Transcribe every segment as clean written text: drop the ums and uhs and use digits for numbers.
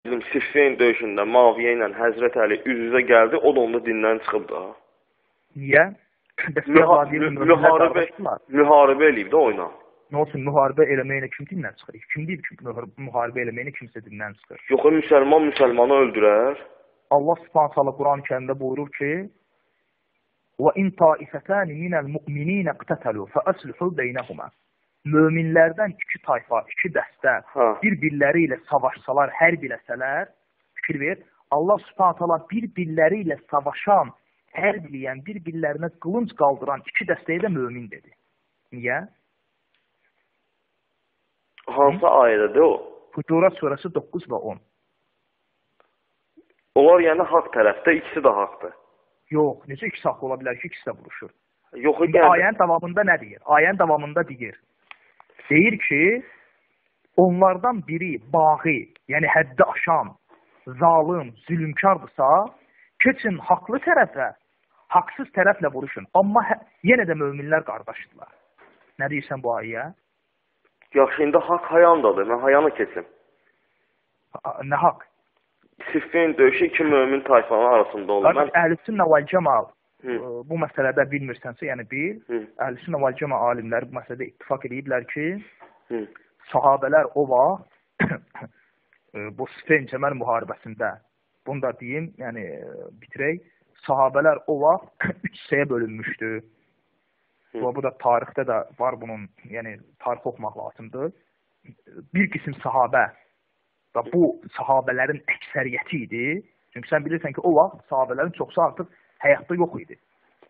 Bizim Siffin döyüşündə Muaviyə ilə Həzrət Əli üz-üzə gəldi, o da onda dindən çıxıb da. Niyə? Müharibə eləyib də oyna. Nə olsun, müharibə eləməyinə kim dindən çıxır? Kim deyib ki, müharibə eləməyinə kimsə dindən çıxır? Yox, müsəlman müsəlmanı öldürər. Allah Subhanahu taala Quran-ı Kərimdə buyurur ki: "Və in taifatan minəl mu'minina iqtatalu fa aslihu beynəhuma." Möminlərdən iki tayfa, iki dəstə bir-birləri ilə savaşsalar, hərb eləsələr, fikir ver, Allah Subhanahu taala bir-birləri ilə savaşan, hərb eləyən, bir-birlərinə qılınc qaldıran iki dəstəyə də mömin dedi. Niyə? Hansı ayədədir o? Hucurat surəsi 9 və 10. Onlar yəni haqq tərəfdə, ikisi də haqdır. Yox, necə ikisi haqq ola bilər ki, ikisi də vuruşur? Yox, ayənin davamında nə deyir? Ayənin davamında deyir. Deyir ki, onlardan biri bağı, yəni həddi aşan, zalim, zülümkardırsa, keçin haqlı tərəfə, haqsız tərəflə vuruşun. Amma yenə də möminlər qardaşdırlar. Nə deyirsən bu ayəyə? Yaxşı, indi haqq hayandadır. Mən hayanı keçim. Nə haqq? Siffin döyüşü iki mömin tayfanın arasında olur. Qardaş, Əhl-i-Sünnə vəl-Cəmal bu məsələdə bilmirsənsə, yəni bil, Əhl-i-Sünnə vəl-Cəmal alimləri bu məsələdə ittifaq ediblər ki, sahabələr o vaxt bu Siffin Cəməl müharibəsində, bunu da deyim, yəni bitirək, sahabələr o vaxt üç hissəyə bölünmüşdü. Bu da tarixdə də var bunun, yəni tarix oxumaq lazımdır. Bir qism sahabə və bu sahabələrin əksəriyyəti idi. Çünki sən bilirsən ki, o vaxt sahabələrin çoxsu artıq həyatda yox idi.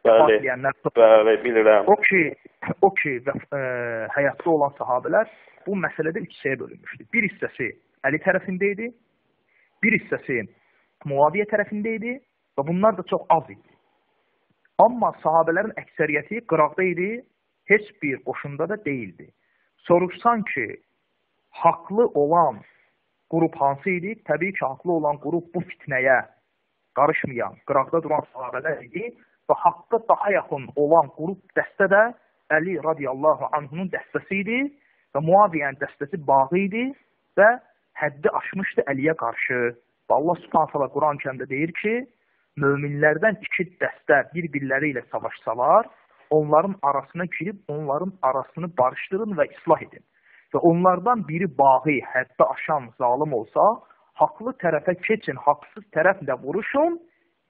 Bəli, bilirəm. O ki həyatda olan sahabələr bu məsələdə üç hissəyə bölünmüşdü. Bir hissəsi Əli tərəfində idi, bir hissəsi Muaviyə tərəfində idi və bunlar da çox az idi. Amma sahabələrin əksəriyyəti qıraqda idi, heç bir qoşunda da deyildi. Soruşsan ki, haqlı olan qrup hansı idi? Təbii ki, haqlı olan qrup bu fitnəyə qarışmayan, qıraqda duran sahabələr idi və haqqa daha yaxın olan qrup dəstə də Əli radiyallahu anhunun dəstəsi idi və Muaviyyənin dəstəsi bağı idi və həddi aşmışdı Əliyə qarşı. Və Allah Subhanahu Quran-ı Kərimdə deyir ki, möminlərdən iki dəstə bir-birləri ilə savaşsalar, onların arasına girib, onların arasını barışdırın və islah edin. Və onlardan biri bağı, həddi aşan zalim olsa, haqlı tərəfə keçin, haqsız tərəflə vuruşun,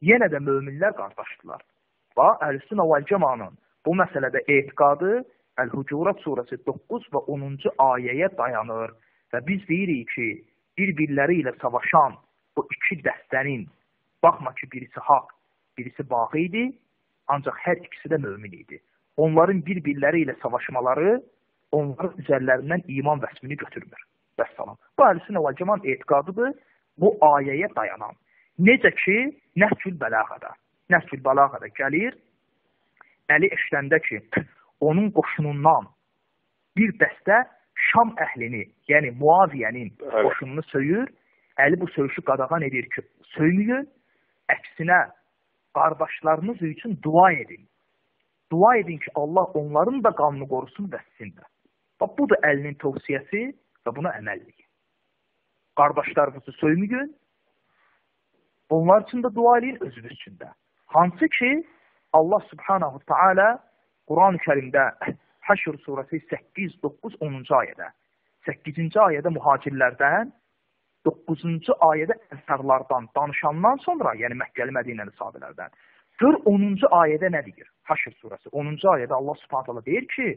yenə də möminlər qardaşdılar. Və Əhl-i-Sünnə vəl-Cəmanın bu məsələdə etiqadı Əl-Hucurat surəsi 9 və 10-cu ayəyə dayanır. Və biz deyirik ki, bir-birləri ilə savaşan bu iki dəstənin, baxma ki, birisi haqq, birisi bağı idi, ancaq hər ikisi də mömin idi. Onların bir-birləri ilə savaşmaları onların üzərlərindən iman vəsmini götürmür. Vəssalam. Bu Əhl-i-Sünnə vəl-Cəmanın etiqadıdır, bu ayəyə dayanan. Necə ki, Nəhcül Bəlağədə. Nəhcül Bəlağədə gəlir, Əli eşləndə ki, onun qoşunundan bir dəstə Şam əhlini, yəni Muaviyyənin qoşununu söyür, Əli bu söyüşü qadağan edir ki, söymüyün, əksinə qardaşlarınız üçün dua edin. Dua edin ki, Allah onların da qanını qorusun və sizin də. Bax, bu da Əlinin tövsiyəsi və buna əməllik. Qardaşlarınızı söymüyün, onlar üçün də dua edin, özünüz üçün də. Hansı ki, Allah Subhanahu Teala Quran-ı Kərimdə Həşr surəsi 8, 9, 10-cu ayədə, 8-ci ayədə mühacirlərdən, 9-cu ayədə ənsarlardan danışandan sonra, yəni Məkkəli Mədinəli sahabələrdən, gör 10-cu ayədə nə deyir? Həşr surəsi 10-cu ayədə Allah Subhanahu Teala deyir ki,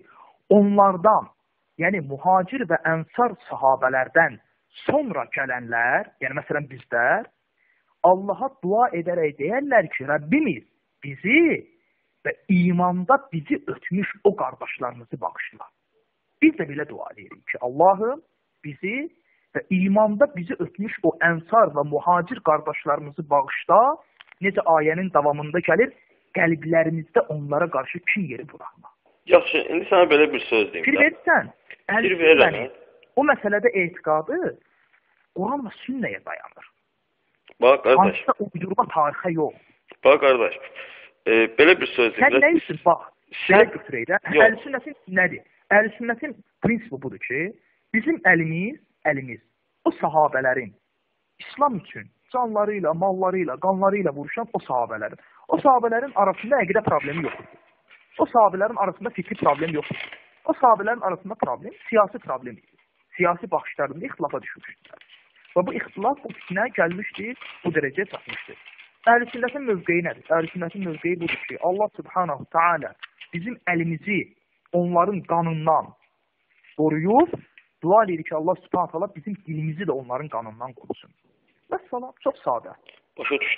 onlardan, yəni mühacir və ənsar sahabələrdən sonra gələnlər, yəni məsələn bizlər, Allaha dua edərək deyərlər ki, Rəbbimiz bizi və imanda bizi ötmüş o qardaşlarımızı bağışla. Biz də belə dua edirik ki, Allahım bizi və imanda bizi ötmüş o ənsar və mühacir qardaşlarımızı bağışla, necə ayənin davamında gəlir, qəlblərimizdə onlara qarşı kin yeri buraxma. Yaxşı, indi sənə belə bir söz deyim. Fikir verirsən, o məsələdə etiqadı Quranla sünnəyə dayanır. Bax, qardaş. Hansıda uydurma tarixə yox. Bax, qardaş, belə bir söz deyim. Sən nə üçün, bax, belə götürək də, Əhl-i-Sünnətin nədir? Əhl-i-Sünnətin prinsipi budur ki, bizim əlimiz, o sahabələrin İslam üçün canları ilə, malları ilə, qanları ilə vuruşan o sahabələrin. O sahabələrin arasında əqidə problemi yoxdur. O sahabələrin arasında fikri problem yoxdur. O sahabələrin arasında problem siyasi problemdir. Siyasi baxışlarında ixtilafa düşmüşdülər. Və bu ixtilaf, bu fitnə gəlmişdir, bu dərəcəyə çatmışdır. Əhl-i sünnətin mövqeyi nədir? Əhl-i sünnətin mövqeyi budur ki, Allah subhanahu ta'ala bizim əlimizi onların qanından qoruyub, dua edirik ki, Allah subhanahu ta'ala bizim dilimizi də onların qanından qorusun. Vəssalam, çox sadə. Başa düşdüm.